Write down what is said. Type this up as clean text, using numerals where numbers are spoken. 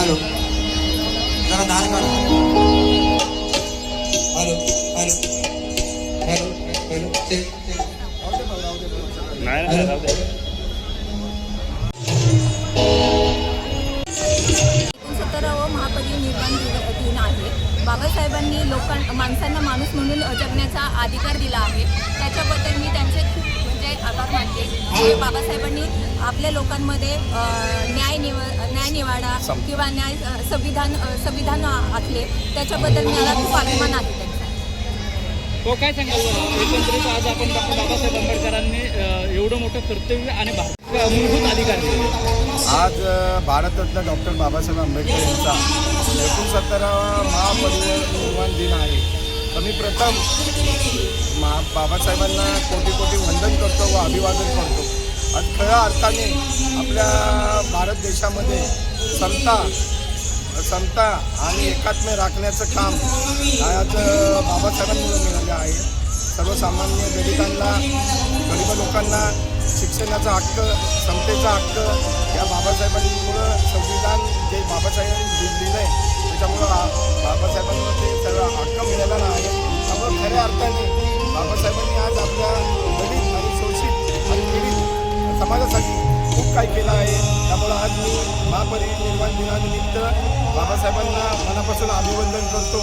Hello जरा दार काढ. हॅलो हॅलो हॅलो हॅलो नाही 69वा महापरिनिर्वाण दिन आहे. बाबासाहेबांनी माणसांना माणूस म्हणून जगण्याचा अधिकार दिला आहे. त्याच्याबद्दल मी त्यांचे खूप म्हणजे आभार मानते. जे बाबासाहेबांनी आपल्या लोकांमध्ये न्यायनिवाडा किंवा संविधान आखले, त्याच्याबद्दल मला खूप अभिमान आहे त्यांचा. तो काय सांगाल एकंदरीत आज आपण डॉक्टर बाबासाहेब आंबेडकरांनी एवढं मोठं कर्तव्य आणि मूलभूत अधिकार दिले. आज भारतरत्न डॉक्टर बाबासाहेब आंबेडकर यांचा 69वा महापरिनिर्वाण दिन आहे. तर मी प्रथम बाबासाहेबांना कोटी कोटी वंदन करतो व अभिवादन करतो. आज खऱ्या अर्थाने आपल्या भारत देशामध्ये समता आणि एकात्म्य राखण्याचं काम आज बाबासाहेबांमुळे मिळालं आहे. सर्वसामान्य दलितांना, गरीब लोकांना शिक्षणाचा हक्क, समतेचा हक्क या बाबासाहेबांमुळं संविधान जे बाबासाहेबांनी दिलं आहे त्याच्यामुळं बाबासाहेबांना ते सगळं हक्क मिळालेला आहे. त्यामुळं खऱ्या अर्थाने बाबासाहेबांनी आज आपल्या दलित आणि शोषित आणि पीडित समाजासाठी खूप काही केलं आहे. त्यामुळं आज मी महापरिनिर्वाण दिनानिमित्त बाबासाहेबांना मनापासून अभिवंदन करतो.